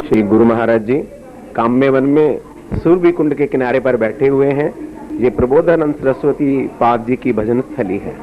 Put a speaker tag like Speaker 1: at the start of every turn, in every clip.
Speaker 1: श्री गुरु महाराज जी काम्य वन में सूर्य कुंड के किनारे पर बैठे हुए हैं। ये प्रबोधानंद सरस्वती पाद जी की भजन स्थली है।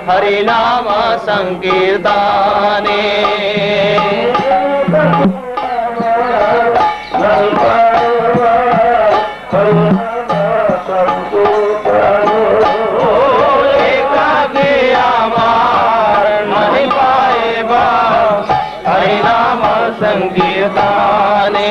Speaker 2: हरि नाम संकीर्तने हरि नाम संकीर्तने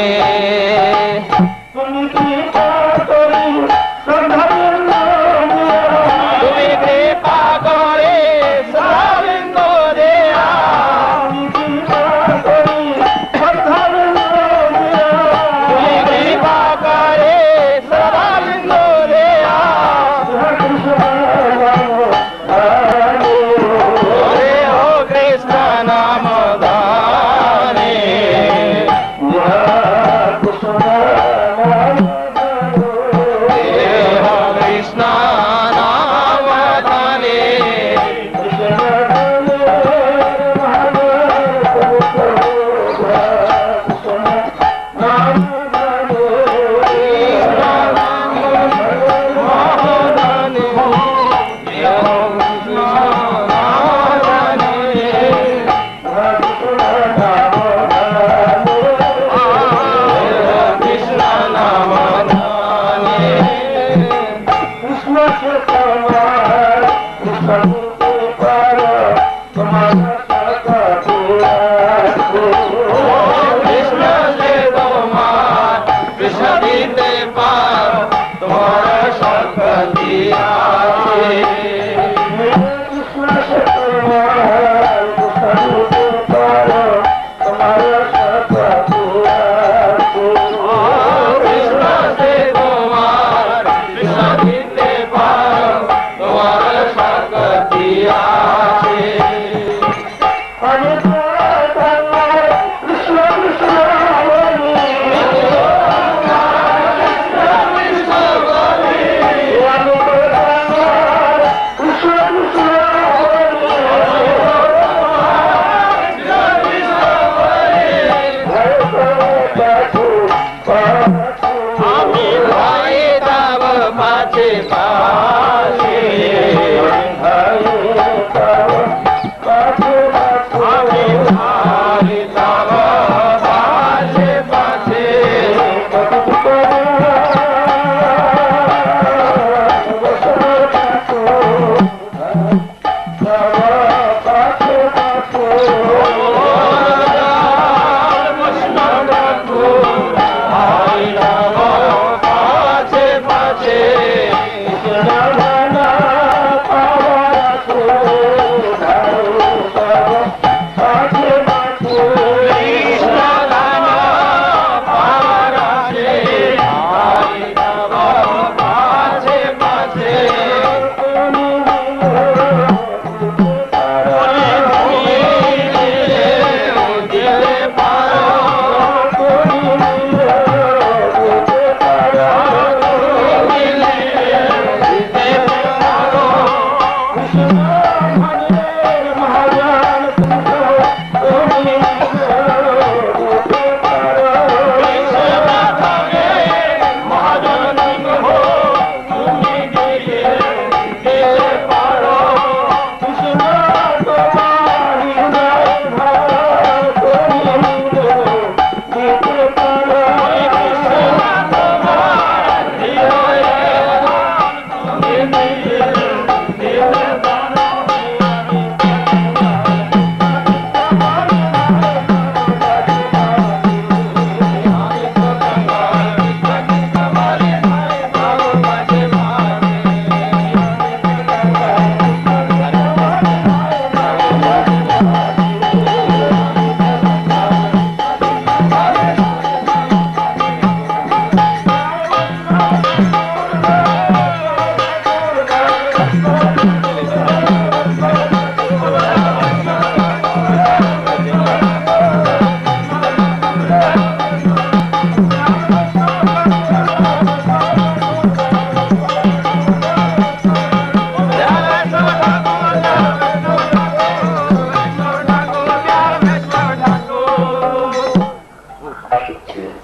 Speaker 3: सकते हैं।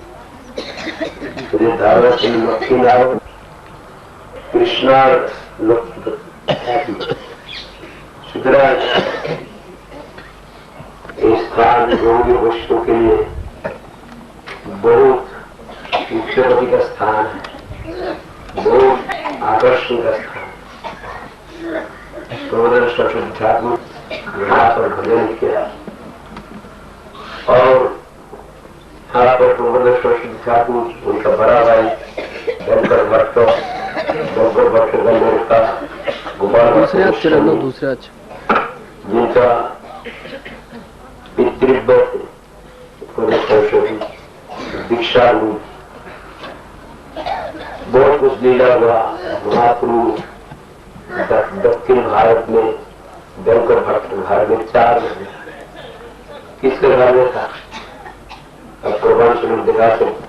Speaker 3: धारावाहिक मक्खी नाव कृष्णा सुतराज स्थान योगी वस्तु के लिए बहुत उच्चपति का स्थान है, बहुत आकर्षण का स्थान। प्रबोधन सरस्वती ठाकुर यहाँ पर भजन किया और यहाँ पर प्रबोधन सरस्वती ठाकुर उनका बड़ा भाई शंकर भट्ट का गोपाल
Speaker 4: दूसरे
Speaker 3: जिनका पितृव्रत सरस्वती दीक्षा हुई, बहुत कुछ लीला हुआ। महाप्रभु दक्षिण भारत में शंकर भट्ट भारत में 4 महीने किसके घर में था, अब प्रमाण स्वरूप दिखा सकते।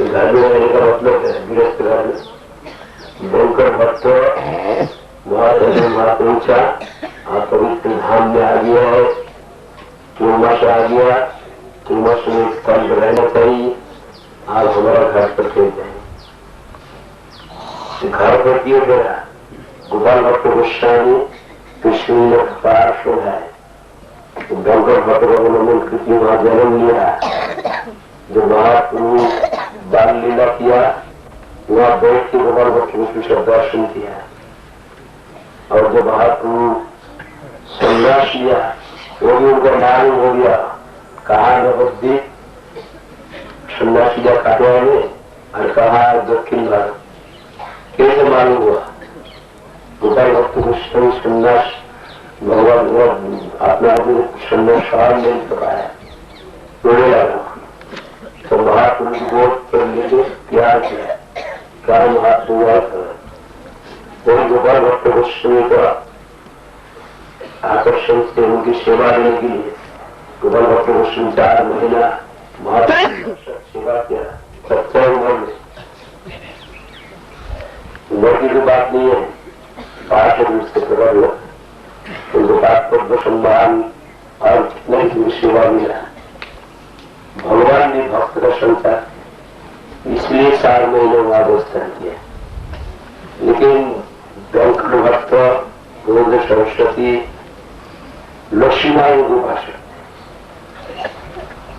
Speaker 3: घर में रहने का मतलब है गृहस्थ घर में। शंकर भट्ट महापूछा आप पवित्र धाम में आ गया है, 2 मास आ गया, 2 मास में कल रहना चाहिए, आप हमारा घर पर खेल जाए। घर पर क्यों गया? गोपाल भट्ट गोस्वामी कृष्ण पार्श्व है, शंकर भट्ट का उन्होंने कृति वहां जन्म लिया। जो महाप्रभु बाल लीला किया वहां बैठ के गोपाल भट्ट को दर्शन किया, और जब महाप्रभु संन्यास लिया वो भी उनका मालूम हो गया। कहा नवद्वीप संन्यास लिया काटवा में और कहा दक्षिण भारत, कैसे मालूम हुआ? गोपाल भक्त को संन्यास भगवान अपना संन्यास नहीं पकाया, रोने लगा। तो महाप्रभु की गोद पर लेके प्यार किया, क्या महाप्रभु और गोपाल भट्ट गोस्वामी का आकर्षण से उनकी सेवा देने के लिए गोपाल भट्ट गोस्वामी 4 महीना महाप्रभु सेवा किया। 70 उम्र में, उम्र की कोई बात नहीं है, 5 रूप से प्रकट हुआ उनको तात्पर्य सम्मान और कितना ही सेवा मिला। भगवान ने भक्त का संसार इसलिए 4 महीने अवस्थान किया। लेकिन शंकर भट्ट प्रबोधन सरस्वती लक्ष्मीनारायण को भाषा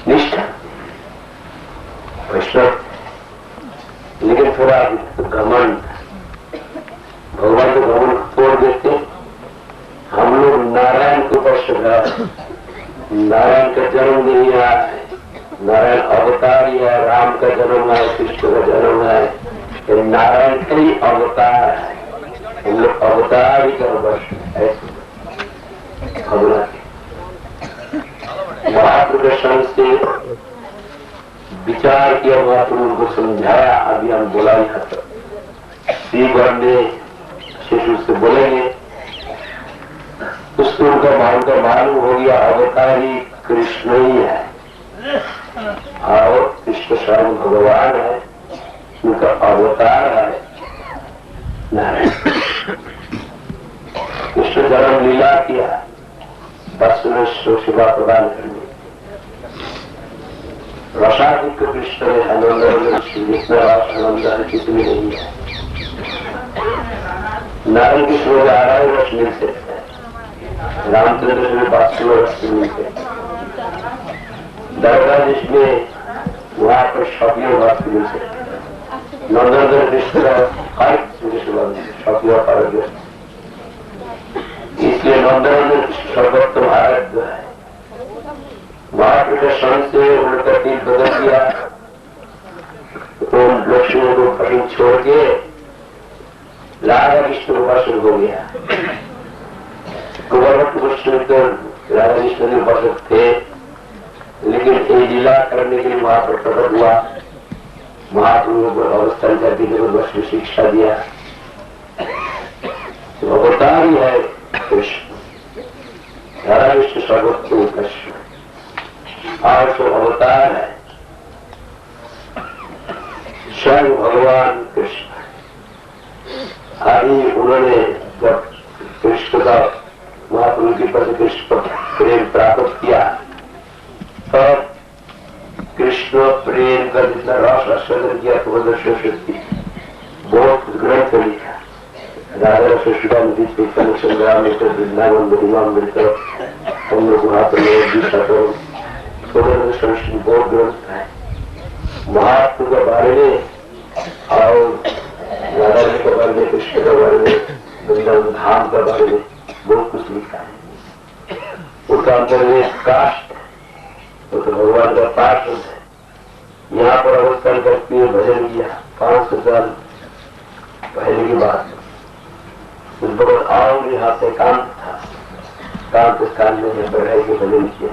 Speaker 3: निष्ठा वैष्णव, लेकिन थोड़ा घमंड। भगवान को घमंड तोड़ देते। हम लोग नारायण के ऊपर श्रद्धा, नारायण का जन्म नहीं आया है, नारायण अवतार है, राम का जन्म है, कृष्ण का जन्म है, नारायण का ही अवतार है। हम लोग अवतार ही कर बस ऐसे महाप्रभु से विचार किया, महाप्रभु को समझाया। अभी हम बोला यहाँ तक श्री में शिशु से बोलेंगे, उसको उनका मालूम हो गया अवतार ही कृष्ण ही है और कृष्ण स्वयं भगवान है, उनका अवतार है नारायण। कृष्ण जन्म लीला किया, बस में सेवा प्रदान करने। रसाधिक कृष्ण ने आनंद जितना आनंद किसी में नहीं है। नारायण कृष्ण में 8 रस मिल सकते हैं, रामचंद्र में 500 रस मिलते हैं, दरगाह जिसमें वहां पर शौकिया रस मिल सकते हैं। नंदन कृष्ण का हर शौकिया पर, इसलिए नंदन सर्वोत्तम भारत है। महाप्रभु सन से उनका दिल बदल गया, उन लक्ष्मण को कहीं छोड़ के राधा कृष्ण उपासक हो गया। गोपाल भट्ट गोस्वामी तो राधा कृष्ण के उपासक थे, लेकिन ये लीला करने के लिए वहां पर प्रकट हुआ। महाप्रभु को अवस्थान करके जबरदस्त शिक्षा दिया। अवतार ही है कृष्ण, राधा कृष्ण सर्वोत्तम कृष्ण और सो अवतार है स्वयं भगवान कृष्ण। अभी उन्होंने जब कृष्ण का महाप्रभु के प्रति कृष्ण पर प्रेम प्राप्त किया और कृष्ण प्रेम का जितना रस आस्वादन किया शक्ति बहुत कुछ ग्रंथ लिखा। राजा सुदामृत चैतन्य संग्राम वृंदावन महिमामृत हम लोग वहां पर संस्कृति बहुत ग्रंथ है महात्मा के बारे में और राधा जी के बारे में, कृष्ण के बारे में, वृंदावन धाम के बारे में बहुत कुछ लिखा है। उनका अंदर में कास्ट तो भगवान का पार्षद है। यहाँ पर अवस्थान करके भजन किया 500 साल पहले की बात। उस वक्त और यहाँ से एकांत था, एकांत स्थान में बढ़ाई के भजन किया।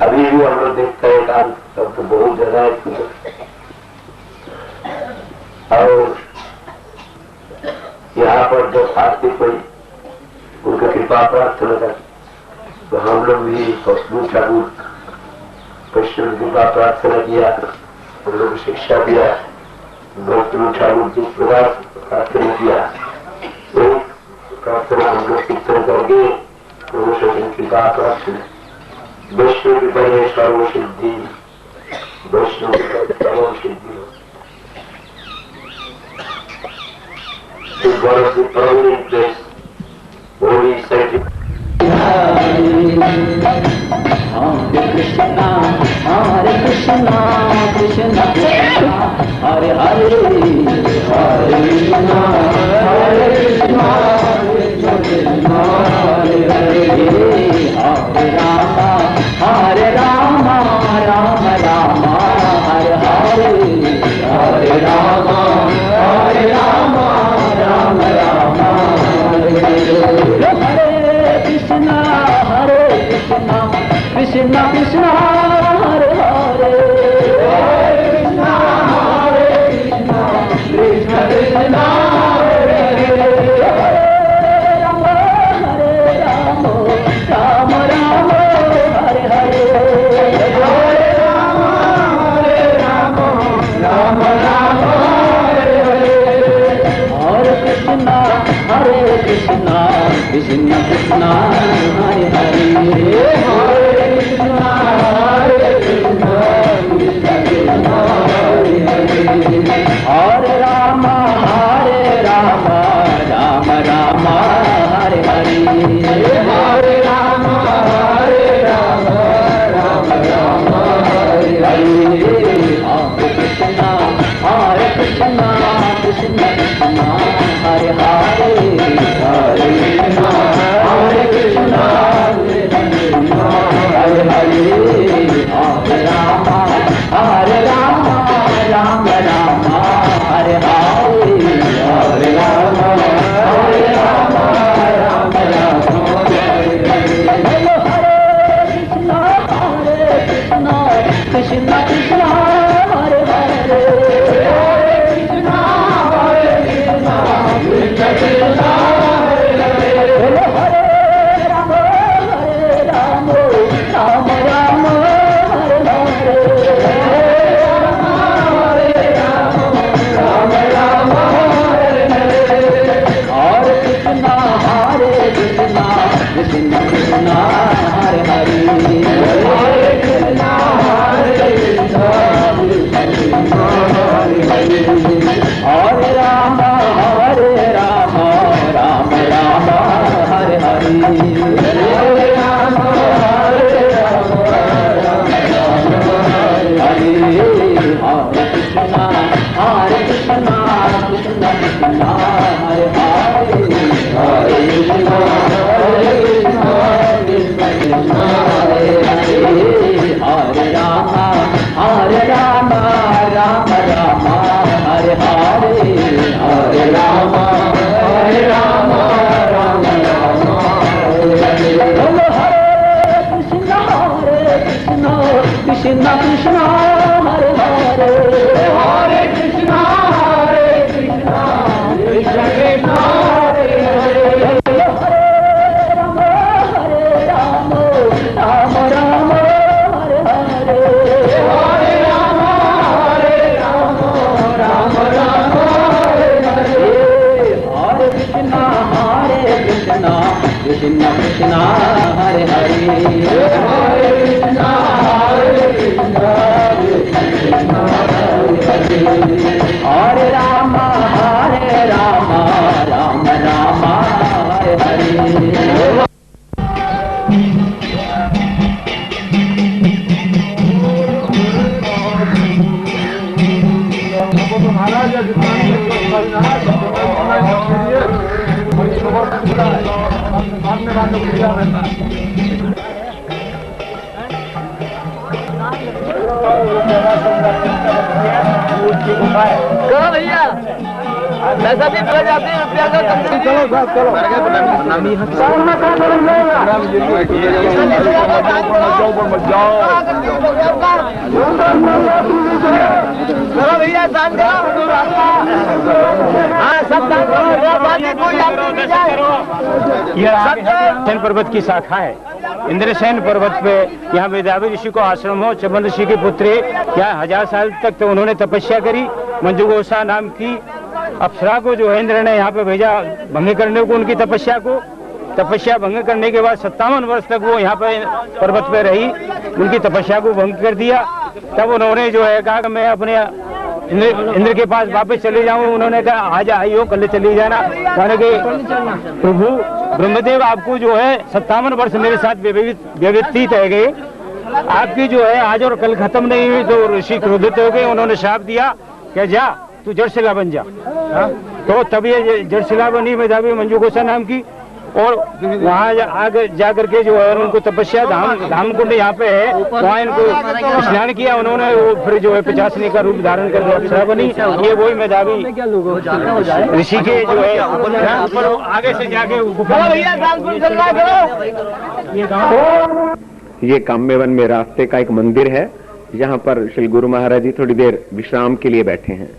Speaker 3: अभी भी हम लोग देखते हैं एकांत तब तो बहुत ज्यादा है। और यहाँ पर जब आते कोई उनका कृपा प्रार्थना कर तो हम लोग भी ठाकुर कृष्ण कृपा प्रार्थना किया, हम लोग शिक्षा दिया, ठाकुर जिस प्रकार प्रार्थना किया तो प्रार्थना हम लोग कीर्तन करके कृपा प्रार्थना। वैष्णव कृपा है सर्व सिद्धि, वैष्णव सर्व सिद्धि। One of the prominent place, holy sanctuary.
Speaker 4: Hare Krishna, Hare Krishna, Krishna Krishna, Hare Hare, Hare Krishna, Hare Krishna, Krishna Krishna, Hare Hare, Hare Rama, Hare Rama, Rama Rama, Hare Hare, Hare Rama, Hare Rama, Rama Rama, Hare Hare. Hare Krishna, Hare Krishna, Krishna Krishna, Hare Hare, Hare Krishna, Hare Krishna, Krishna Krishna, Hare Hare, Hare Rama, Hare Rama, Rama Rama, Hare Hare, Hare Rama, Hare Rama, Rama Rama, Hare Hare, Hare Krishna, Hare Krishna, Krishna Krishna, Hare Hare, Hare Krishna, Hare Krishna, Krishna Krishna, Hare Hare, Hare Rama, Hare Rama, Rama Rama, Hare Hare, Hare Rama, Hare Rama, Rama Rama, Hare Hare, Hare Krishna, Hare Krishna, Krishna Krishna, Hare Hare, Hare Krishna, Hare Krishna, Krishna Krishna, Hare Hare, Hare Rama, Hare Rama, Rama Rama, Hare Hare, Hare Rama, Hare Rama, Rama Rama, Hare Hare. Hello, Hare Krishna, Hare Krishna, Krishna Krishna, Hare Hare, Hare Krishna, Hare Krishna, Krishna Krishna, Hare Hare. Hello, Hare Rama, Hare Rama, Rama Rama, Hare Hare, Hare Rama, Hare Rama, Rama Rama, Hare Hare, Hare Krishna, Hare Krishna, Krishna Krishna, Hare Hare, Hare Krishna, Hare Krishna, Krishna Krishna, Hare Hare, Hare Rama, Hare Rama, Rama Rama, Hare Hare, Hare Rama, Hare Rama, Rama Rama, Hare Hare, Hare Krishna, Hare Krishna, Krishna Krishna, Hare Hare, Hare Krishna, Hare Krishna, Krishna Krishna, Hare Hare, Hare Rama, Hare Rama, Rama Rama, Hare Hare, Hare Rama, Hare Rama, Rama Rama, Hare Hare. Hello, Hare Krishna, Hare Krishna, Krishna Krishna, Hare Hare, Hare Krishna, Hare Krishna, Krishna Krishna, Hare Hare. Hello, Hare Rama, Hare Rama, Rama Rama, Hare Hare, Hare Rama, Hare Rama, Rama Rama, Hare Hare, Hare Krishna, Hare Krishna, Krishna Krishna, Hare Hare, Hare Krishna,
Speaker 2: करो भैया, पैसा भी मिल जाते हैं, रुपया का कम से चलो साहब चलो। चलो भैया दान करो। हाँ सब दान करो, कोई
Speaker 5: इंद्रसेन पर्वत की शाखा है। इंद्रसेन पर्वत पे यहाँ वेदावी ऋषि को आश्रम हो, चबंद ऋषि के पुत्र यहाँ 1000 साल तक तो उन्होंने तपस्या करी। मंजुगोसा नाम की अप्सरा को जो है इंद्र ने यहाँ पे भेजा भंग करने को, उनकी तपस्या को। तपस्या भंग करने के बाद 57 वर्ष तक वो यहाँ पे पर्वत पे रही, उनकी तपस्या को भंग कर दिया। तब उन्होंने जो है कहा कि मैं अपने इंद्र के पास वापस चले जाऊं। उन्होंने कहा आज आइयो कल चली जाना। कहने के प्रभु ब्रह्मदेव आपको जो है 57 वर्ष मेरे साथ व्यतीत है गए, आपकी जो है आज और कल खत्म नहीं हुई। तो ऋषि क्रोधित हो गए, उन्होंने शाप दिया कि जा तू जड़शिला बन जा। तो तब ये जड़शिला बनी मेधावी मंजुगोसा नाम की। और वहाँ आगे जाकर के जो है उनको तपस्या धाम कुंड यहाँ पे है, वहाँ इनको स्नान किया उन्होंने। वो फिर जो है 50 का रूप धारण कर अप्सरा बनी। ये वही मेधावी ऋषि के जो है ऊपर आगे से जाके
Speaker 1: ये काम्यवन में रास्ते का एक मंदिर है, जहाँ पर श्री गुरु महाराज जी थोड़ी देर विश्राम के लिए बैठे हैं।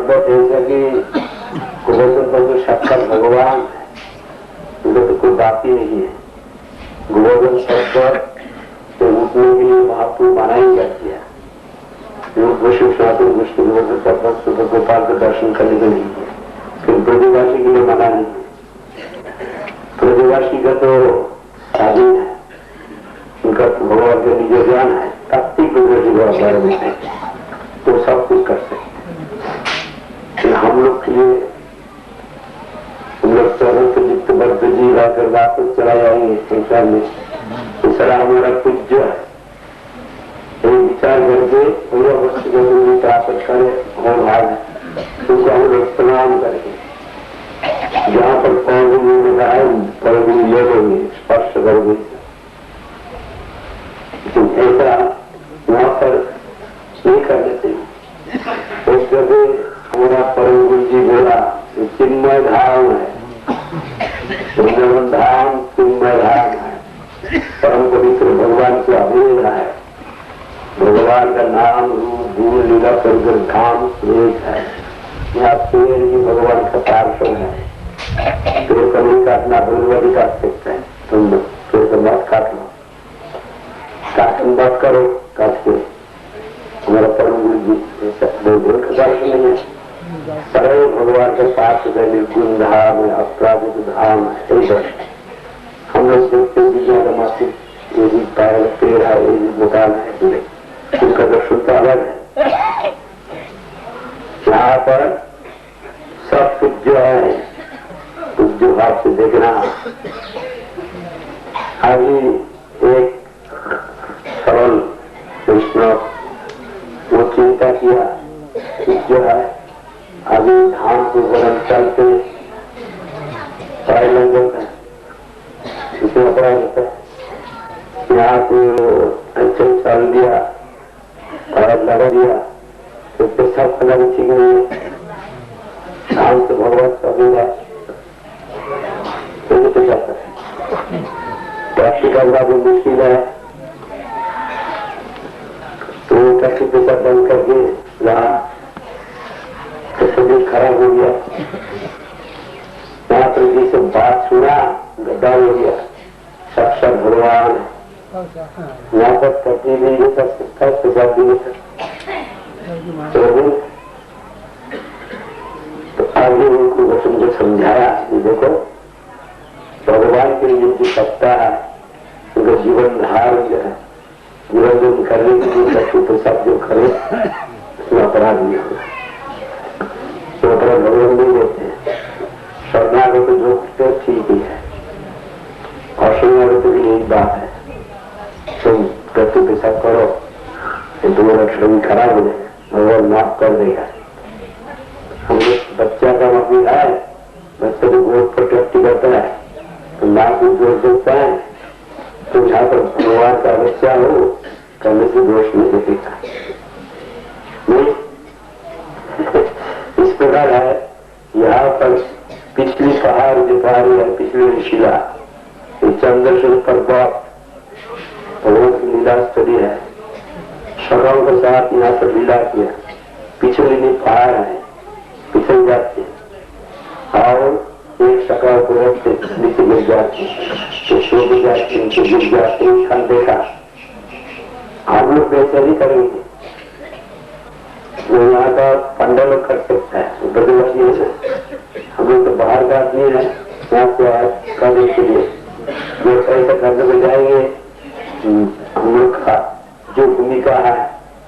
Speaker 3: अद्भुत ऐसा कि गोवर्धन पर जो साक्षात भगवान है उनका तो कोई बात ही नहीं है। गोवर्धन पर तो उठने के लिए महाप्रभु मना ही कर दिया। विष्णु गोवर्धन पर गोपाल का दर्शन करने को नहीं है, फिर ब्रजवासी के लिए मना नहीं है। ब्रजवासी का तो स्वाधीन है, उनका भगवान का निज ज्ञान है, तात्विक बारे में है, तो सब कुछ कर सकते। हम लोग के लिए हम लोग चरण से जित बद्ध जी रहकर वापस चला जाएंगे संसार में, दूसरा हमारा पूज्य है। ये विचार करके पूरा वस्तु को प्राप्त करे और भाग उनको हम लोग प्रणाम करके जहाँ पर पौधे लगा है पौधे ले लेंगे, स्पर्श करोगे। ऐसा वहां पर नहीं करने चाहिए। उस जगह हमारा परम गुरु जी बोला चिन्मय धाम है, वृंदावन धाम चिन्मय धाम है, परम पवित्र भगवान का अभेद है। भगवान का नाम रूप गुण लीला कर धाम एक है। यहाँ पेड़ ही भगवान का पार्षद है। पेड़ का नहीं काटना, भगवती काट सकते हैं, तुम पेड़ का मत काट लो, काटन बात करो काट के। हमारा परम गुरु जी दर्शन नहीं है, सरल भगवान के पास निर्गुण धाम है, अपराधिक धाम है। हम लोग देखते हैं मासिक ये भी पेड़ है, ये भी भूटान है, उनका दर्शन तो अलग है। यहाँ पर सब पूज्य है, पूज्य भाव से देखना। अभी एक सरल वैष्णव वो चिंता किया पूज्य है, अभी धाम को गरम चलते पढ़ाई लग है, इसमें अपराध होता है। यहाँ को अच्छे चल दिया, पढ़ाई लगा दिया, तो सब अलग ठीक नहीं है। धाम से भगवान सभी है तो जाता है, टैक्सी करना भी मुश्किल है। तो टैक्सी पैसा बंद करके यहाँ तो सभी खराब हो गया। यहाँ पर जिसे बात सुना गड्ढा हो गया, साक्षात भगवान यहाँ पर टैक्सी भी नहीं कर सकता, पैसा भी नहीं कर तो आगे उनको वसुंधर समझाया कि देखो भगवान के लिए जो सत्ता है उनका जीवन धारण जो है, जीवन जो करने के लिए लक्ष्य तो सब जो करे उसमें अपराध नहीं होगा, तो अपराध भगवान नहीं देते हैं। शरणागत तो जो करते ठीक ही है, और शरणागत की यही बात है, तुम प्रति पैसा करो तो तुम्हारा शरीर खराब हो जाएगा, भगवान माफ कर देगा। हम लोग बच्चा का मम्मी है, बच्चे को गोद पर टट्टी करता है तो माँ को जोड़ देता है, तो जहाँ पर भगवान का बच्चा हो करने से दोष नहीं देखेगा। नहीं इस प्रकार है। यहाँ पर पिछली पहाड़ दिखा रही है, पिछली शिला चंद्रशेखर पर्वत भगवान की लीला स्थली है। शराब के साथ यहाँ पर लीला किया, पिछली नहीं पहाड़ है, पिछल जाते और एक शक्ल को रखते नीचे गिर जाते, तो शो भी जाते, नीचे गिर जाते, क्षण देखा। हम लोग वैसे नहीं करेंगे, वो यहाँ का पंडा लोग कर सकता है, ब्रजवासी से। हम लोग तो बाहर का आदमी है, यहाँ से करने के लिए जो पैसा करने को जाएंगे, हम लोग का जो भूमिका है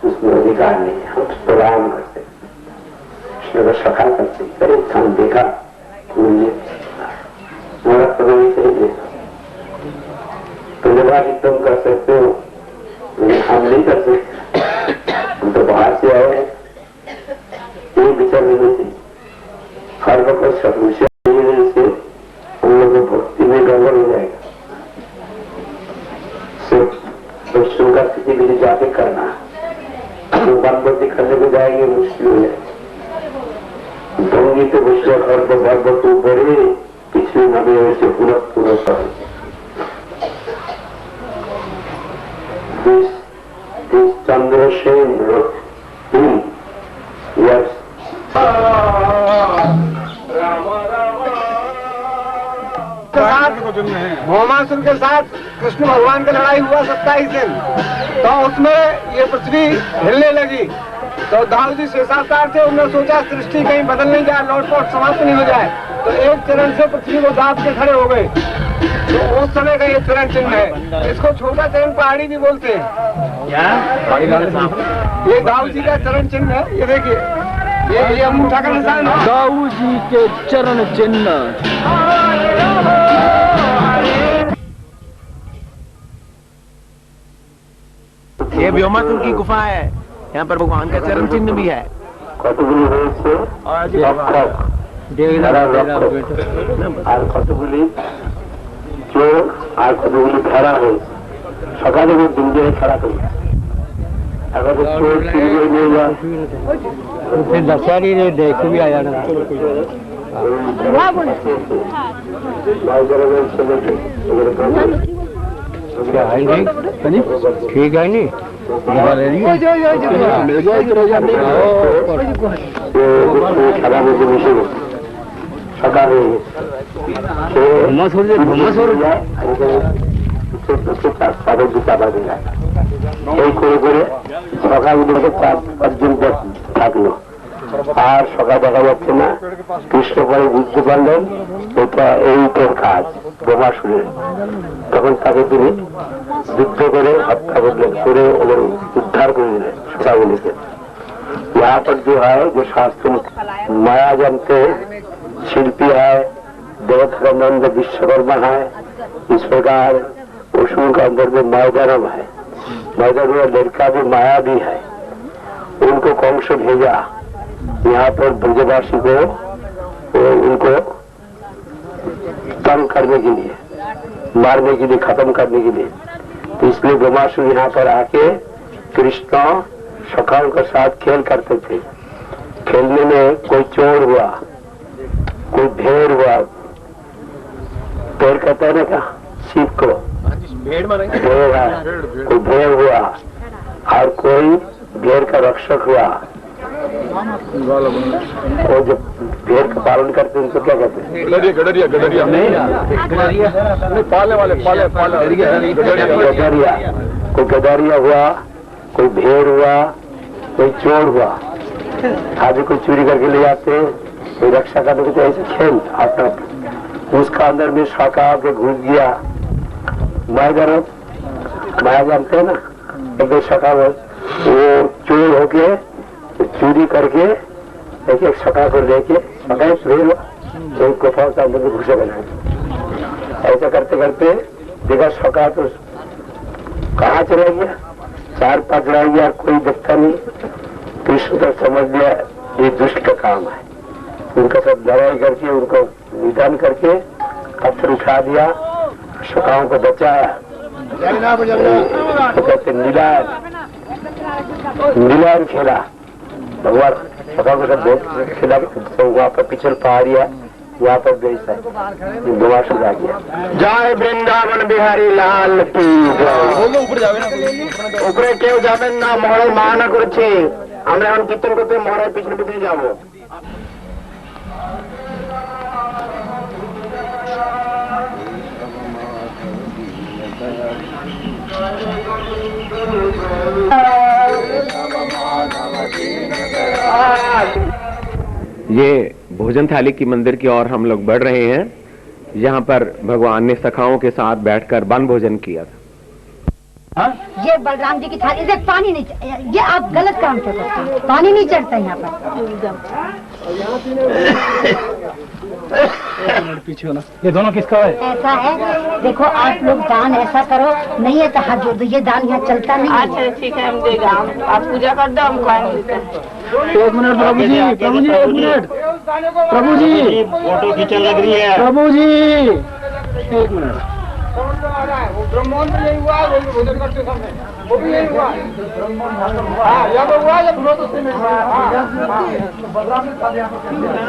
Speaker 3: उसमें अधिकार नहीं है, हम प्रणाम करते उसमें सखा करते अरे स्थान देखा हमारा प्रणाम से ही देखा। धन्यवाद तुम कर सकते हो, लेकिन हम नहीं कर सकते, हम तो बाहर से आए हैं। ये विचार लेने से हर वक्त समस्या से हम लोग भक्ति में गड़बड़ हो जाएगा। सिर्फ का स्थिति के लिए जाके करना, तो बनबती करने को जाएंगे मुश्किल हो जाएगा। तो विश्व घर को भगवत ऊपर पिछले नवे से पूरा पूरा कर चंद्रसेन
Speaker 6: भौमासुर के साथ कृष्ण भगवान की लड़ाई हुआ 27 दिन, तो उसमें ये पृथ्वी हिलने लगी। तो दाऊ जी शेषावतार थे, उन्होंने सोचा सृष्टि कहीं बदल नहीं जाए, लौटपोट समाप्त नहीं हो जाए, तो एक चरण से पृथ्वी को दाब के खड़े हो गए। तो उस समय का ये चरण चिन्ह है, इसको छोटा चरण पहाड़ी भी बोलते हैं। ये दाऊ जी का चरण चिन्ह है, ये देखिए, ये अंगूठा का निशान है
Speaker 2: दाऊ जी के चरण चिन्ह।
Speaker 1: ये व्योमासुर की गुफा है, यहाँ पर भगवान का चरण चिन्ह भी है।
Speaker 3: কতগুলি হয়েছে আর কতগুলি চোর আর কতগুলি ভেড়া হয়েছে। সকালে দিন দিয়ে খেলা করি, এখন চোর চুরি করে নিয়ে যায়।
Speaker 2: दशहरी ने देखो भी आया ना ठीक है नहीं
Speaker 3: খেলা মধ্যে মিশে গেছে। সকালে তাদের দুটা বাজে যায়, এই করে করে সকাল উঠে 4-5 দিন থাকলো। আর সকাল দেখা যাচ্ছে না। কৃষ্ণ পরে বুঝতে পারলেন এটা এই তোর কাজ বোমাসুরের। তখন তাকে তিনি যুদ্ধ করে হত্যা করলেন, করে ওদের উদ্ধার করে দিলেন সকালগুলিকে। यहाँ पर जो है जो शास्त्र माया जानते शिल्पी है, देवतानंद विश्वकर्मा है, इस प्रकार उसुर के अंदर में मैदानम है। मैदान में लड़का भी माया भी है। उनको कंस भेजा यहाँ पर ब्रजवासी को उनको तंग करने के लिए, मारने के लिए, खत्म करने के लिए। तो इसलिए ब्रह्मासुर यहाँ पर आके कृष्ण सखाओं के साथ खेल करते थे। खेलने में कोई चोर हुआ, कोई भेड़ हुआ, भेड़ कहते हैं ना क्या शिव को, भेड़ है, कोई भेड़ हुआ और कोई भेड़ का रक्षक हुआ। वो जो भेड़ का पालन करते हैं उनको क्या कहते हैं? गडरिया। कोई गडरिया हुआ, कोई भेड़ हुआ, कोई चोर हुआ। आदि कोई चोरी करके ले जाते हैं, कोई रक्षा करने को, ऐसे खेल अपना उसका अंदर में शाखा के घुस गया। माया जानते हैं ना, एक शाखा वो चोर होके चोरी करके एक शाखा को लेके एक गुफा के अंदर में घुसे बनाए। ऐसा करते करते देखा शाखा तो कहाँ चला गया, 4-5 रह गया, कोई देखता नहीं। कृष्ण तो समझ लिया ये दुष्ट का काम है। उनका सब लड़ाई करके उनको निधन करके पत्थर उठा दिया, शाखाओं को बचाया। तो कहते नीलायन खेला भगवान, शाखाओं के साथ बहुत खेला। तो वहाँ पर पिछल पहाड़ी है, वहाँ पर बेस है, दोबारा आ गया। जय वृंदावन बिहारी लाल की উপরে কেউ যাবেন না, মহারাজ মানা করেছে। আমরা এখন কীর্তন করতে মহারাজ পিছনে পিছনে যাবো।
Speaker 1: ये भोजन थाली की मंदिर की ओर हम लोग बढ़ रहे हैं। यहाँ पर भगवान ने सखाओं के साथ बैठकर वन भोजन किया था।
Speaker 7: ये बलराम जी की थाली से पानी नहीं, ये आप गलत काम करते हैं, पानी नहीं चढ़ता यहाँ पर।
Speaker 5: पीछे होना। ये दोनों किसका है?
Speaker 7: ऐसा है, देखो आप लोग दान ऐसा करो, नहीं है तो हाथ जोड़ दो, ये दान यहाँ चलता नहीं।
Speaker 8: अच्छा ठीक है, हम देगा, आप पूजा कर दो, हम खाएंगे।
Speaker 2: 1 मिनट प्रभु जी, 1 मिनट प्रभु जी,
Speaker 3: फोटो खींचने लग रही है
Speaker 2: प्रभु जी 1 मिनट।
Speaker 6: ब्रह्मांड में यही हुआ, वो भोजन करते समय वो भी यही हुआ। या तो हुआ या विरोध से में हुआ।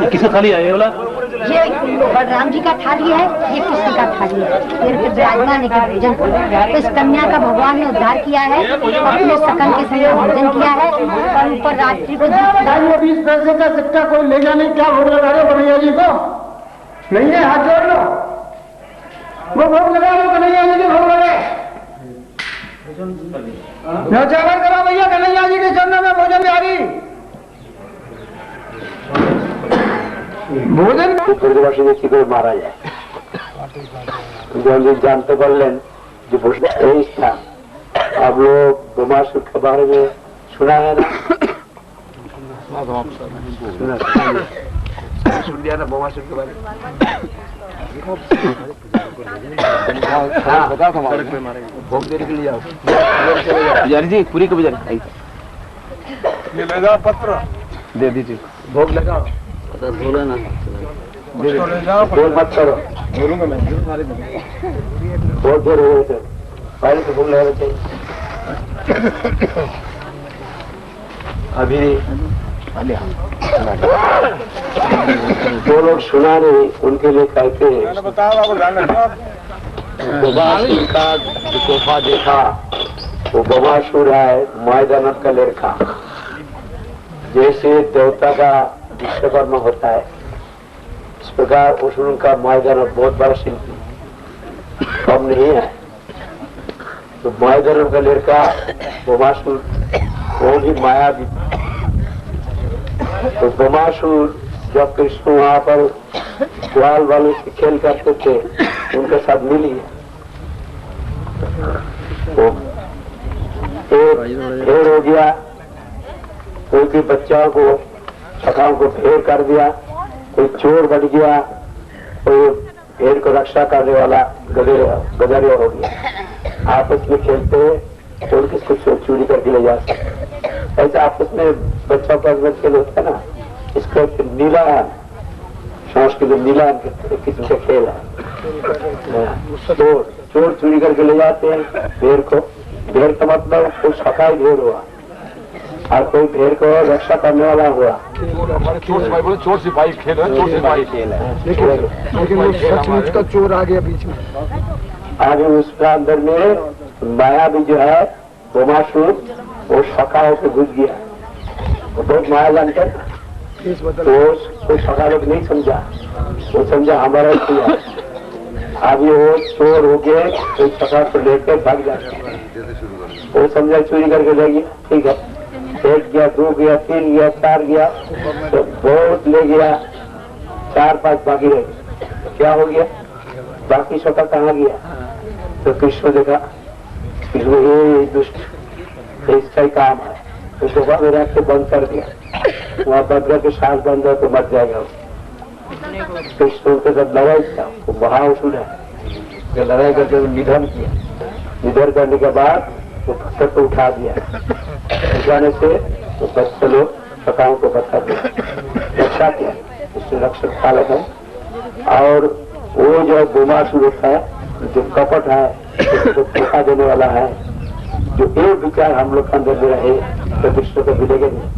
Speaker 2: किसका थाली है ये वाला?
Speaker 7: ये बलराम जी का थाली है, ये कृष्ण का थाली है। फिर विराजमान है कि भोजन को तो इस कन्या का भगवान ने उद्धार किया है, अपने सकल के संग भोजन किया है और ऊपर रात्रि को
Speaker 6: 20 पैसे का सिक्का कोई ले जाने क्या भोग लगा रहे हो कन्हैया जी को? नहीं है, हाथ जोड़ लो, वो भोग लगा लो, कन्हैया जी के भोग लगे। न्यौछावर करो भैया कन्हैया जी के चरणों में भोजन जारी। भोजन
Speaker 3: ब्रजवासी ने की করে মারা যায়, जब जानते पारलें जो भोजन था। आप लोग गोमासुर के बारे में सुना है ना? सुन लिया ना गोमासुर के बारे में? भोग देने के लिए आओ पुजारी जी, पूरी को पुजारी
Speaker 6: ये ले जाओ पत्र
Speaker 3: दे दीजिए, भोग लगाओ। बोला ना, बोल मत करो,
Speaker 6: बोलूंगा मैं।
Speaker 3: बहुत देर हो गई, पहले तो भोग लगाना चाहिए। अभी जो लोग सुना नहीं उनके लिए कहते हैं, बबासुर का जो गुफा देखा वो बबासुर है मैदानव का लड़का। जैसे देवता का विश्वकर्मा होता है इस प्रकार उसुर का मैदानव बहुत बड़ा शिल्पी कम नहीं है। तो मैदानव का लड़का बबासुर वो भी माया भी। तो बबासुर जब कृष्ण वहां पर ग्वाल वालों से खेल करते थे उनके साथ मिली। तो एक भेड़ हो गया, कोई बच्चों को सखाओं को भेड़ कर दिया, कोई चोर बन गया, कोई भेड़ को रक्षा करने वाला गदरिया हो गया। आपस में खेलते हुए और किसको चोरी करके ले जा सकते। ऐसे आपस में बच्चों का खेल होता है ना, इसका नीलायन संस्कृत नीलायन किस्म का खेल है। चोर चोरी करके ले जाते हैं भेड़ को। भेड़ का मतलब कोई सफाई भेड़ हुआ और कोई भेड़ को रक्षा करने वाला हुआ।
Speaker 6: चोर सिपाही खेल है, चोर सिपाही खेल है। लेकिन वो सचमुच का चोर आ गया बीच में।
Speaker 3: आगे उसका अंदर में माया भी जो है गोमासुर वो सखा होकर घुस गया। वो बहुत माया जानकर तो सखा लोग नहीं समझा, वो समझा हमारा किया। अभी वो चोर हो गए तो सखा को लेकर भाग जाते हैं। वो समझा चोरी करके ले गया, ठीक है, एक गया, दो गया, तीन गया, चार गया, तो बहुत ले गया, 4-5 बाकी रह गए। क्या हो गया? बाकी सखा कहाँ गया? तो कृष्ण देखा, कृष्ण ये दुष्ट इसका ही काम है, तो सुबह में रख के बंद कर दिया। वहाँ बदला के सांस बंद हो तो मर जाएगा। कृष्ण उनके साथ लड़ाई था, वो महासुर है। लड़ाई करके निधन किया। निधन करने के बाद वो पत्थर को उठा दिया। उठाने से वो बच्चे लोग सखाओं को बचा दिया, रक्षा किया। इससे रक्षक पालक है। और वो जो गोमासुर होता है, जो कपट है, जो धोखा देने वाला है, जो एक विचार हम लोग के अंदर में रहे तो कृष्ण को मिलेगा नहीं।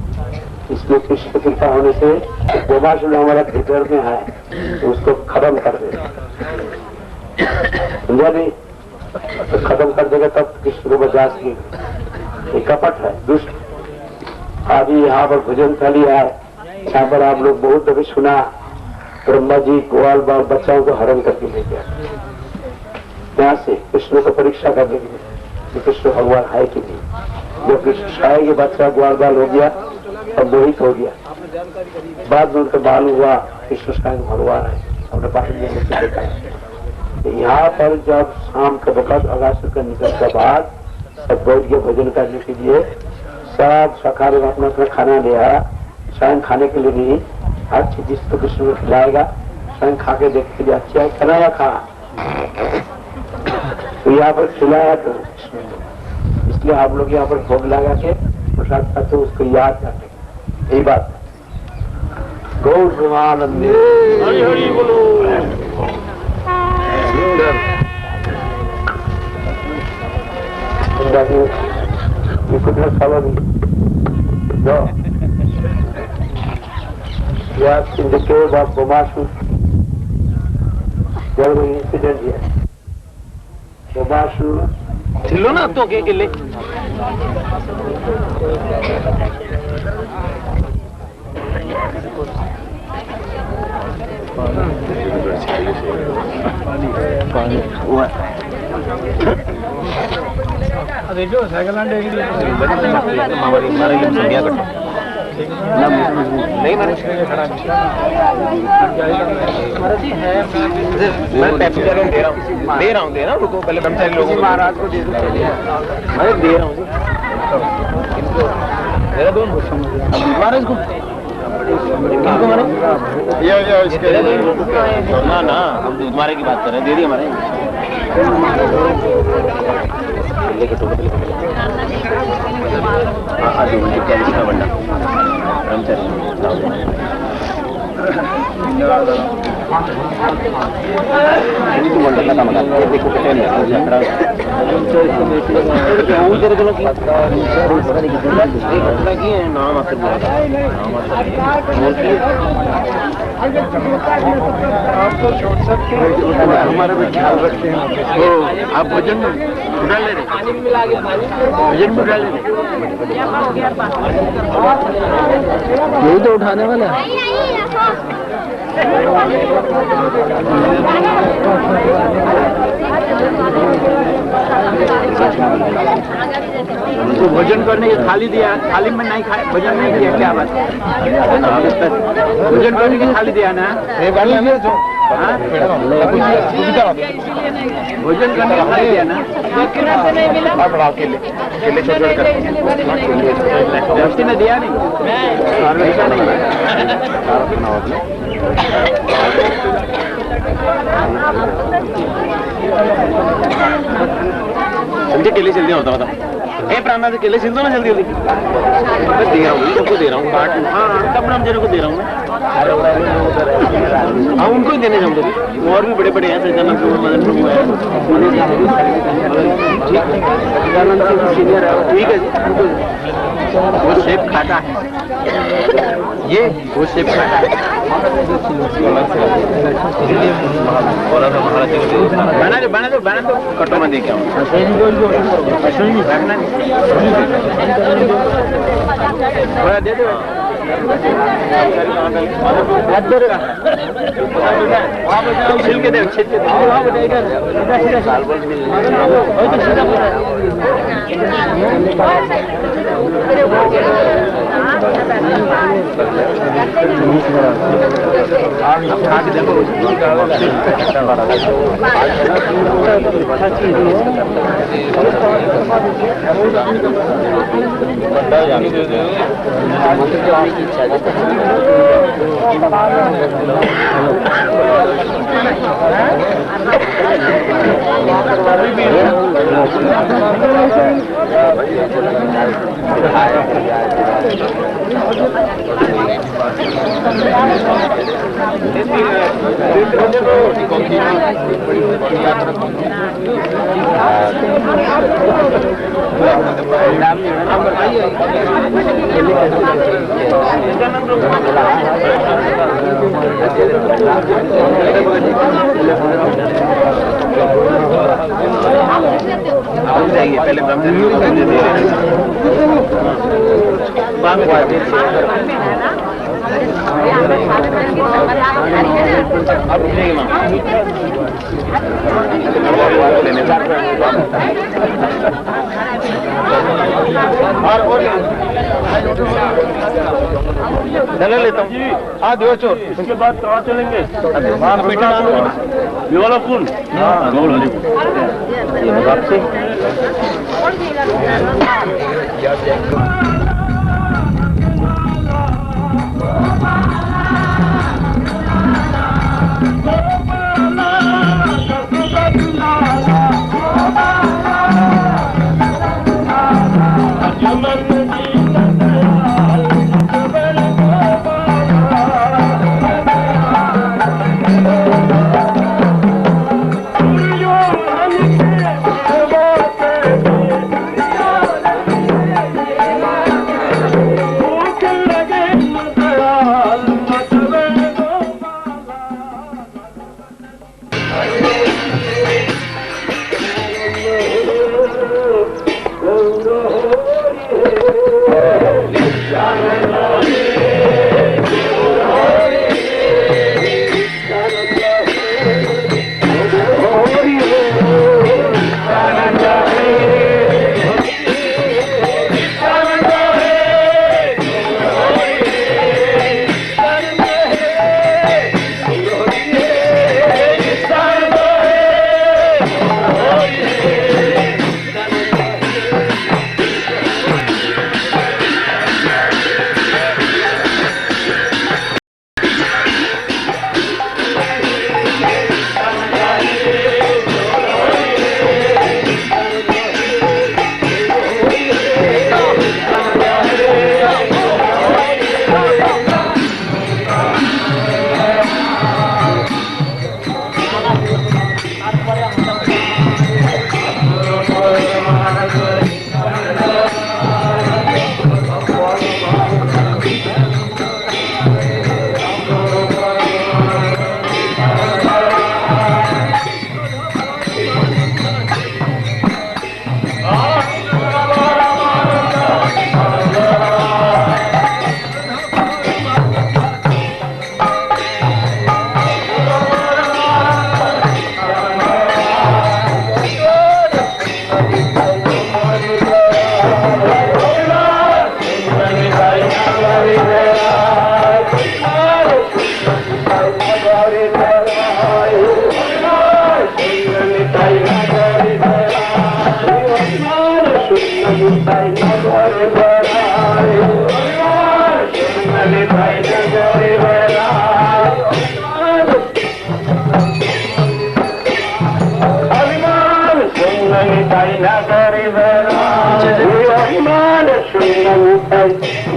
Speaker 3: इसलिए कृष्ण कृपा होने से गोमासुर हमारा भीतर में है, तो उसको खत्म कर देगा। समझा नहीं? तो खत्म कर देगा तब कृष्ण को बचा सकेगा। ये कपट है, दुष्ट। अभी यहाँ पर भोजन थाली है, यहाँ पर आप लोग बहुत कभी सुना ब्रह्मा जी ग्वाल बाल बच्चों को हरण करके ले गया। यहाँ से कृष्ण को परीक्षा करने के लिए कृष्ण भगवान है कि नहीं। जो कृष्ण शाही के बच्चा ग्वाल बाल हो गया और मोहित हो गया। बाद में उनको मालूम हुआ कृष्ण शाही भगवान है, अपने पास देखा है। यहाँ पर जब शाम के वक्त अगासुर का निधन के बाद सब बैठ के भोजन करने के लिए सब सखा लोग अपना अपना खाना ले आया। स्वयं खाने के लिए नहीं, हर चीज जिसको कृष्ण को खिलाएगा स्वयं खा के देखते लिए अच्छा है, खाना खा। तो यहाँ पर खिलाया तो इसलिए आप लोग यहाँ पर भोग लगा के प्रसाद खाते तो उसको याद करते। यही बात गौर ब्रह्मानंद ये कुछ सालों में जो या सिंध के बाद गोमासुर जब वो इंसिडेंट है तो बाशु
Speaker 2: छिलो ना तो के गिले
Speaker 5: देखो साइकिल
Speaker 1: नहीं मैं पैसे दे रहा हूँ रुको पहले कर्मचारी लोगों को
Speaker 6: महाराज को दे दो
Speaker 1: अरे दे रहा हूँ महाराज को ना ना हम तुम्हारे की बात कर रहे हैं दे दिए हमारे देखो
Speaker 6: आप तो छोड़ सकते हैं हमारा भी ख्याल रखते हैं आप भोजन उड़ा ले रहे भोजन में उड़ा ले रहे यही तो उठाने वाला तो भोजन करने की थाली दिया थाली में नहीं खाए भोजन नहीं दिया क्या बात भोजन करने की थाली दिया ना भोजन करने की थाली दिया ना व्यक्ति ने दिया नहीं
Speaker 1: समझे केले जल्दी होता होता प्राणा से केले सिल दो ना जल्दी जल्दी मैं दे रहा हूँ सबको दे रहा हूँ काट हाँ तब नाम जन को दे रहा हूँ मैं हाँ उनको ही देने जाऊँगा और भी बड़े बड़े हैं सजानंद प्रभु मदन प्रभु है सीनियर है ठीक है वो सेब खाता है ये वो सेब खाता है बना दो कटो में दे के आओ थोड़ा दे दो छिल के दे छिल के पहले चले लेता हूँ हाँ दो चोर उसके बाद कहाँ चलेंगे बेटा ये वाला फूल वापसी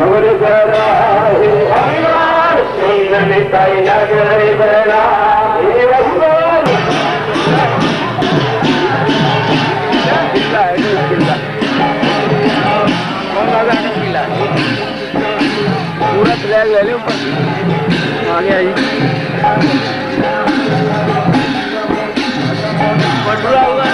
Speaker 3: भवर जरा निताई नगर बरा
Speaker 2: पूरा फ्लैग ले ले ऊपर आगे आई पटरा हुआ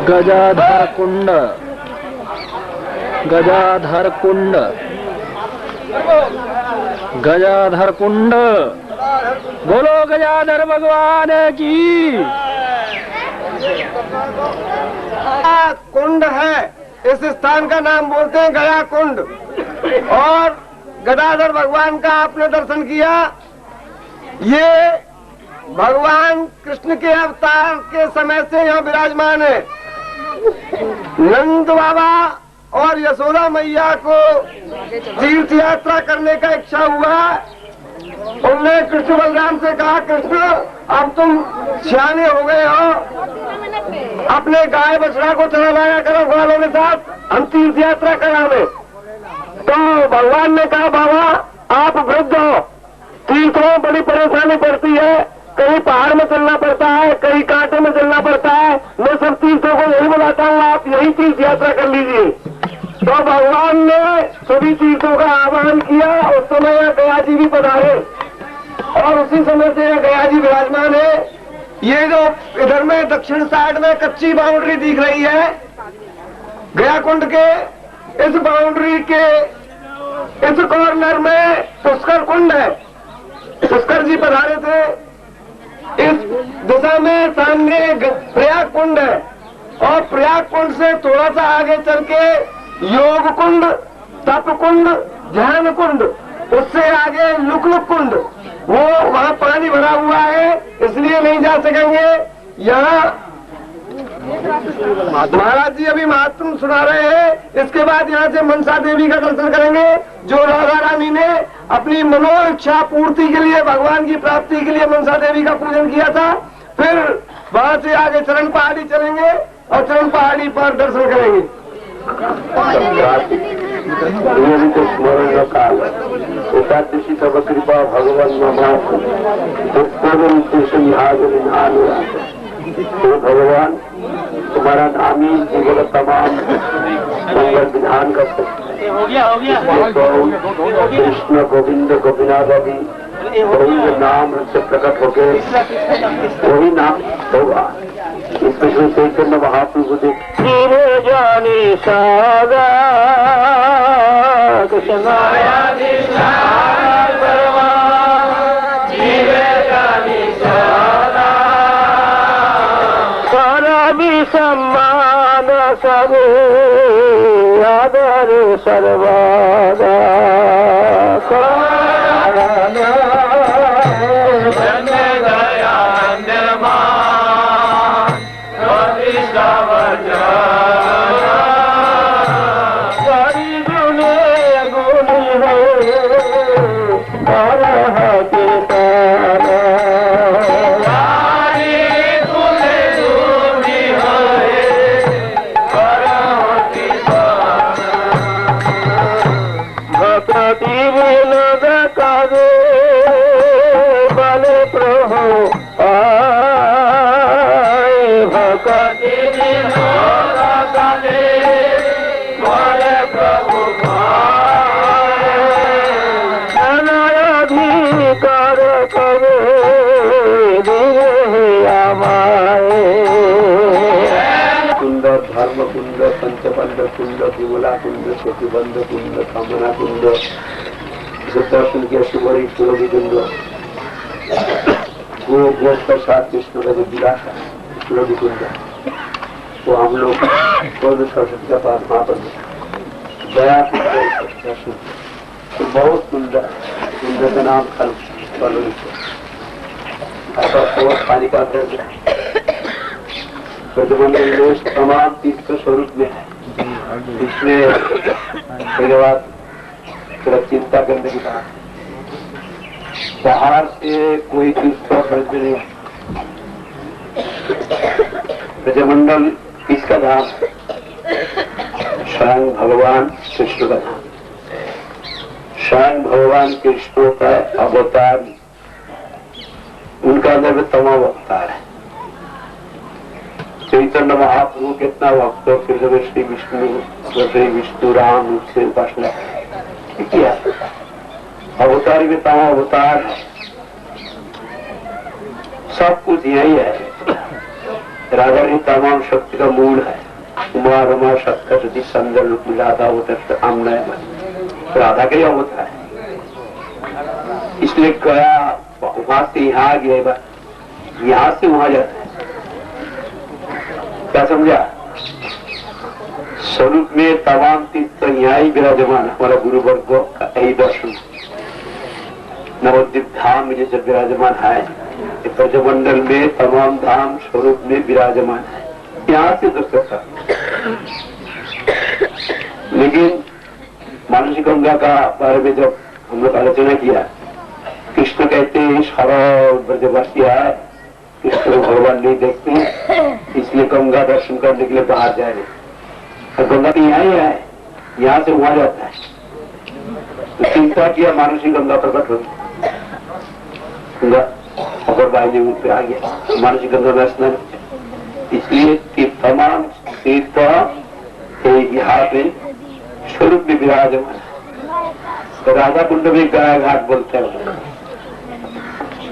Speaker 9: गजाधर कुंड, गजाधर कुंड, गजाधर कुंड, बोलो गजाधर भगवान की।
Speaker 6: कुंड है, इस स्थान का नाम बोलते हैं गया कुंड। और गदाधर भगवान का आपने दर्शन किया। ये भगवान कृष्ण के अवतार के समय से यहाँ विराजमान है। नंद बाबा और यशोदा मैया को तीर्थ यात्रा करने का इच्छा हुआ। उन्होंने कृष्ण बलराम से कहा, कृष्ण अब तुम सियाने हो गए हो, अपने गाय बछड़ा को चला लाया करो ग्वालों के साथ, हम तीर्थ यात्रा करावे। तो भगवान ने कहा, बाबा आप वृद्ध हो, तीर्थों में बड़ी परेशानी पड़ती है, कहीं पहाड़ में चलना पड़ता है, कहीं कांटे में चलना पड़ता है, मैं सब तीर्थों को यही बुलाता हूँ, आप यही तीर्थ यात्रा कर लीजिए। तो भगवान ने सभी तीर्थों का आह्वान किया। उस समय यहाँ गया जी भी पधारे और उसी समय से यहाँ गया जी विराजमान है। ये जो इधर में दक्षिण साइड में कच्ची बाउंड्री दिख रही है गया कुंड के, इस बाउंड्री के इस कॉर्नर में पुष्कर कुंड है। पुष्कर जी पधारे थे। इस दिशा में सामने प्रयाग कुंड है और प्रयाग कुंड से थोड़ा सा आगे चल के योग कुंड, तप कुंड, ध्यान कुंड, उससे आगे लुक कुंड, वो वहाँ पानी भरा हुआ है इसलिए नहीं जा सकेंगे। यहाँ महाराज जी अभी महात्म सुना रहे हैं। इसके बाद यहाँ से मनसा देवी का दर्शन करेंगे, जो राधा रानी ने अपनी मनोइच्छा पूर्ति के लिए, भगवान की प्राप्ति के लिए मनसा देवी का पूजन किया था। फिर वहाँ से आगे चरण पहाड़ी चलेंगे और चरण पहाड़ी पर दर्शन करेंगे।
Speaker 3: स्मरण काल एकादशी तब कृपा भगवान तो भगवान तुम्हारा नाम ही केवल तमाम विधान का कृष्ण गोविंद गोपीनाथ अभी वही नाम से प्रकट होके वही नाम होगा। इसमें चैतन्य महाप्रभु देव जानी सागा आदर सर्वादा कराना जन गया निर्माण प्रतिष्ठा सारी गुने गुणी है और के तारा धर्म कुंड पंचपंड कुंड विमला कुंड सेतुबंध कुंड कामना कुंड दर्शन किया शुभरी सुरभि कुंड गो प्रसाद कृष्ण का जो विरासा सुरभि कुंड तो हम लोग सरस्वती का पास वहां पर गया दर्शन तो बहुत सुंदर सुंदर का नाम खल पानी का तमाम तीर्थ स्वरूप में है। इसमें उसके बाद थोड़ा चिंता करने की बात बाहर से कोई तीर्थ समझ में नहीं। ब्रजमंडल किसका धाम? स्वयं भगवान कृष्ण का धाम। स्वयं भगवान कृष्ण का अवतार, उनका अंदर में तमाम अवतार है। चैतन्य महाप्रभु कितना वक्त फिर जब श्री विष्णु राम रूप से उपासना किया। अवतार में तमाम अवतार है, सब कुछ यही है। राधा ही तमाम शक्ति का मूल है। उमा रमा सप्तशती संजय रूप राधा अवतर अमनय राधा का ही अवतार है। इसलिए गया वहां से यहाँ गया, यहाँ से वहां जाता है। क्या समझा? स्वरूप में तमाम तीर्थ यहाँ ही विराजमान। हमारा गुरु वर्ग का यही दर्शन। नवद्वीप धाम में जैसे विराजमान है, ब्रजमंडल में तमाम धाम स्वरूप में विराजमान है। यहाँ से दर्शन। लेकिन मानसी गंगा का बारे में जब हम लोग आलोचना किया, कृष्ण कहते हैं सरल ब्रजवासी है, कृष्ण को भगवान नहीं देखते, इसलिए गंगा दर्शन करने के लिए बाहर जा रहे। और गंगा तो यहाँ ही है, यहाँ से वहां जाता है। तो चिंता किया, मानसी गंगा प्रकट होगी। गंगा अगर बाई पे आ गया, मानसी गंगा में स्नान। इसलिए तमाम तीर्थ यहाँ पे स्वरूप में विराजमान। तो राधा कुंड में गया घाट बोलते हैं,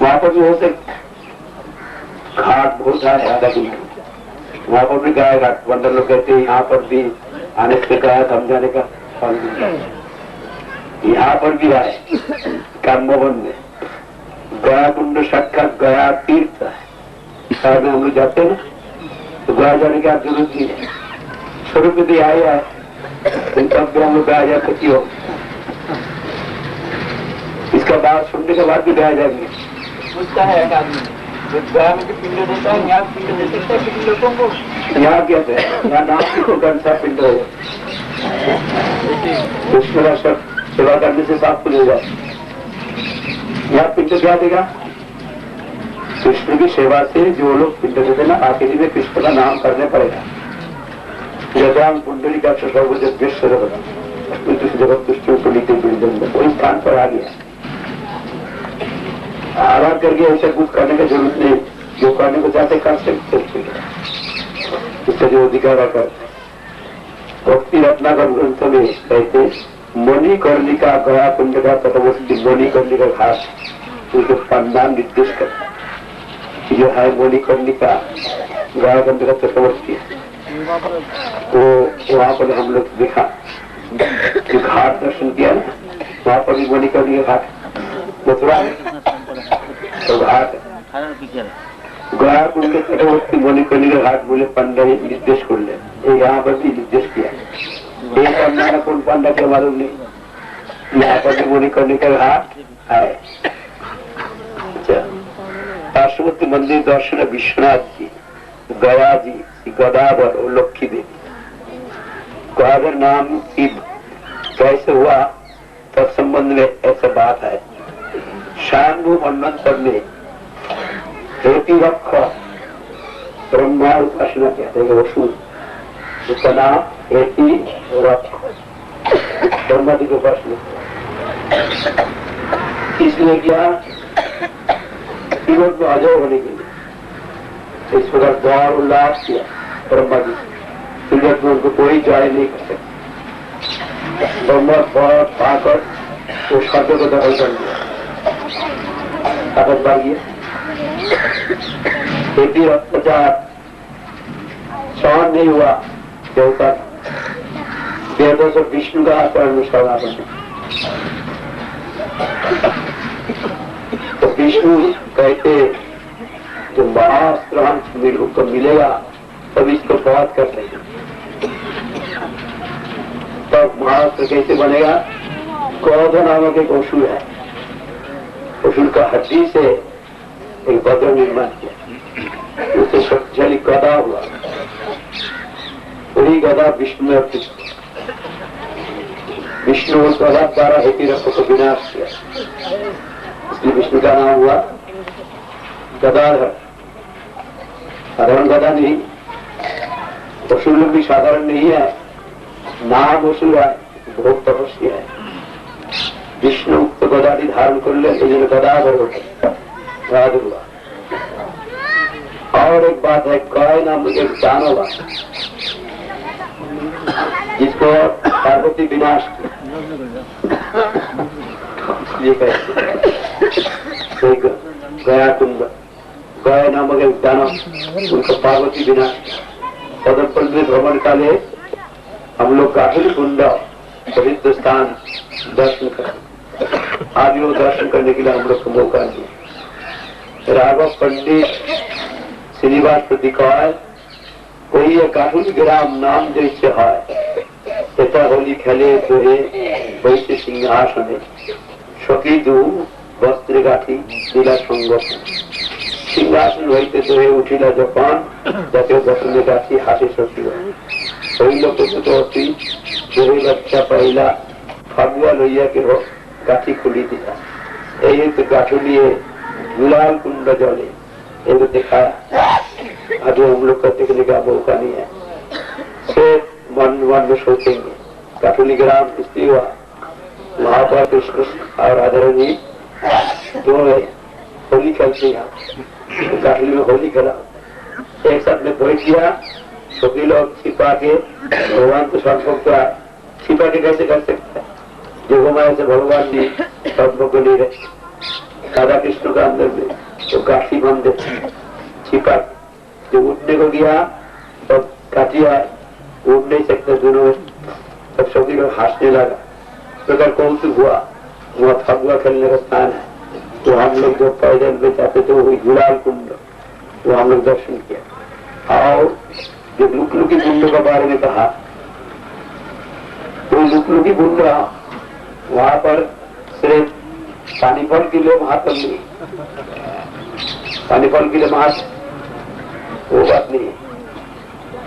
Speaker 3: वहां पर भी हो सकता घाट बहुत है। राधा कुंड वहां पर भी गया घाट। वंडर लोग कहते हैं यहाँ पर भी आने से गया थम जाने का फल। यहाँ पर भी आए कर्म भवन में। गया कुंड साक्षात गया तीर्थ है। शहर में हम लोग जाते हैं तो गया जाने की जरूरत नहीं है। स्वरूप में आए आए तब भी हम लोग गया जा सकती हो। इसका बात सुनने के बाद भी गया जाएंगे।
Speaker 2: उसका है एक आदमी गया में पिंड देता है, यहाँ पिंड दे सकता है किसी लोगों को।
Speaker 3: यहाँ क्या है? यहाँ नाम की दुकान सा पिंड है। कृष्ण का सेवा करने से साफ खुल जाए। यहाँ पिंड क्या देगा? कृष्ण की सेवा से जो लोग पिंड देते ना, आखिरी में कृष्ण का नाम करने पड़ेगा। जगह कुंडली का जगत तुष्टि वही स्थान पर आ गया। आराम करके ऐसा कुछ करने की जरूरत नहीं। जो करने को चाहते कर सकते, इसका जो अधिकार कर। भक्ति रत्नाकर ग्रंथ में कहते मणिकर्णिका गया कुंड का तटवस्थी मणिकर्णिका घाट, उसका नाम निर्देश करता जो है मणिकर्णिका गया कुंड का तटवस्थी है। तो वहां पर हम लोग देखा जो घाट दर्शन किया ना, वहां पर भी मणिकर्णिका घाट मथुरा तो घाट गया उनके तटवर्ती मणिकर्णिका घाट बोले पंडा निर्देश कर ले, यहाँ पर भी निर्देश किया। ये पंडा का कौन पंडा के मालूम नहीं, यहाँ पर भी मणिकर्णिका घाट है। पार्श्ववर्ती मंदिर दर्शन विश्वनाथ जी, गया जी, गदाधर और लक्ष्मी देवी। गदाधर नाम की कैसे हुआ तत्संबंध में ऐसा बात है। शांभु मनवंतर में हेति रक्ष ब्रह्मा उपासना कहते हैं, वसुर उसका नाम हेति रक्ष ब्रह्मा जी की उपासना। इसलिए क्या जीवन में अजय होने के लिए इस प्रकार द्वार उल्लास किया ब्रह्मा जी। जगत में उनको कोई जय नहीं कर सकता। ब्रह्मा पाकर वो शब्द को दखल कर लिया, ताकत बढ़ गया। खेती अत्याचार सहन नहीं हुआ देवता वेदों से विष्णु का आचरण अनुष्ठान। तो विष्णु कहते जो महास्त्र को मिलेगा तब इसको बहुत कर लेगा। तब महास्त्र कैसे बनेगा? क्रोध नामक एक असुर है, असुर का हड्डी से एक वज्र निर्माण किया, उससे शक्तिशाली गदा हुआ। वही गदा विष्णु में अर्पित, विष्णु उस गदा द्वारा हेति रक्ष को विनाश किया, इसलिए विष्णु का नाम हुआ गदाधर। साधारण गदा नहीं, असुर लोग भी साधारण नहीं है, नाम असुर है, बहुत तपस्या है। विष्णु तो गदादी धारण कर ले, गदाधर हुआ। और एक बात है, गाय नाम एक दानव है जिसको पार्वती विनाश ये कहते गया कुंड, गाय नामक एक दानव उनको पार्वती विनाश। सदरपुर में भ्रमण काले हम लोग काफी कुंड पवित्र स्थान दर्शन करें, आज वो दर्शन करने के लिए हम लोग को मौका दिया। राघव पंडित श्रीनिवास प्रतिकाय कोई काहुल ग्राम नाम जैसे है, तथा होली खेले दोहे वैसे सिंहासने सखी दू वस्त्र गाठी शीला संगत सिंहासन হইতে दोहे उठिला जपान जाते वस्त्र गाठी हाथी सखी হইল প্রস্তুত অতি दोहे बच्चा पहला फागुआ लइया के गाठी खुली दिया। यही तो गाठू लिए गुलाल कुंड जले एक दिखाया। अभी हम लोग का देखने का मौका नहीं है, सिर्फ मन में सोचेंगे। काठुली ग्राम स्थिति हुआ, वहां पर कृष्ण और राधा रानी दोनों होली खेलते हैं। काठुली में होली खेला, एक साथ में बैठ गया। सभी लोग छिपा के भगवान को संपर्क का छिपा के कैसे कर सकते हैं? जो हमारे से भगवान जी संपर्क को नहीं रहे। राधा कृष्ण का अंदर में तो काठी बंद छिपा, जो उठने को गया तब काटिया उठ नहीं सकते दोनों में। तब सभी लोग हंसने लगा, प्रकार कौतुक हुआ। वहाँ फगुआ खेलने का स्थान है, तो हम लोग जो पैदल में जाते थे वही गुलाल कुंड, वो हम लोग दर्शन किया। और जो लुकलुकी कुंड के बारे में कहा, वो लुकलुकी कुंड वहां पर सिर्फ पानी फल के लिए महात्म नहीं, पानी फल के लिए महात्म वो बात नहीं।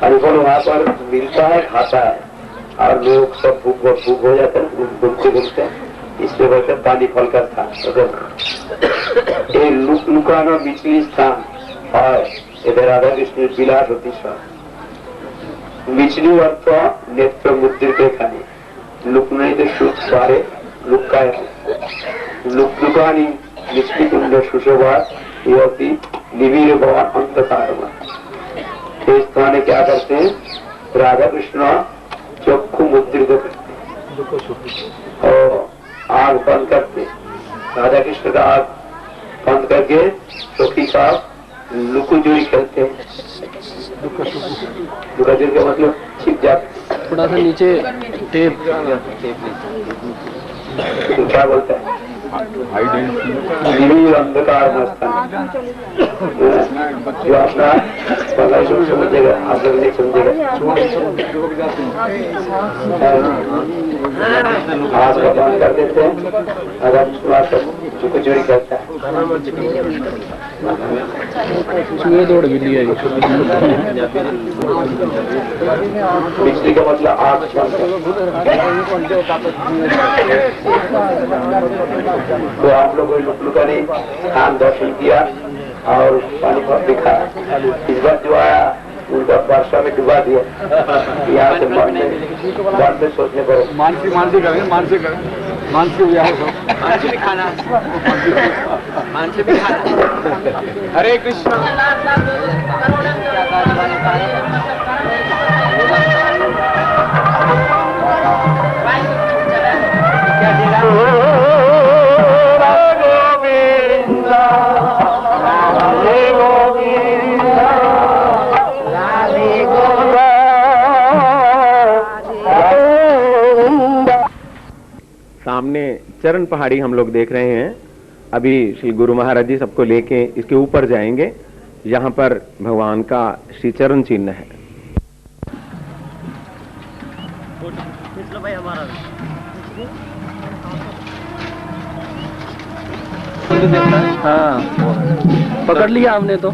Speaker 3: पानी फल वहां पर मिलता है, खाता है, और लोग सब भूख हो जाते हैं, घूमते घूमते हैं, इसलिए बोलते पानी फल का स्थान। ये लुकाना निचली स्थान है, इधर राधा कृष्ण विलास होती स्वामी। निचली अर्थ नेत्र मुद्रित खाने, लुकने तो शुद्ध सारे लुका लुकानी निचली कुंड सुशोभा होती निवीर भवन अंतकार। इस स्थान क्या करते हैं? राधा कृष्ण चक्षु मुद्रित करते और आग बंद करते। राधा कृष्ण का आग बंद करके सखी का लुकोचुरी खेलते हैं। लुकोचुरी का मतलब छिप जाते।
Speaker 9: थोड़ा सा नीचे टेप
Speaker 3: तो क्या बोलता है? जीव अंधकार में स्थान जो अपना परमेश्वर समझेगा, आप लोग नहीं समझेगा। आज का बंद कर देते हैं, अगर चुप चोरी करता है
Speaker 9: चूहे दौड़ भी लिया
Speaker 3: बिजली का मतलब आग तो आप लोगों ने लुका ने स्थान दर्शन किया और पानी पर दिखा। इस बार जो आया उनका वर्षा में डुबा दिया। यहाँ से मन में सोचने पर
Speaker 6: मानसी करेंगे, मानसी भी खाना, मानसी भी खाना। हरे कृष्ण।
Speaker 1: सामने चरण पहाड़ी हम लोग देख रहे हैं। अभी श्री गुरु महाराज जी सबको लेके इसके ऊपर जाएंगे, यहाँ पर भगवान का श्री चरण चिन्ह है।
Speaker 9: हाँ, पकड़ लिया हमने तो।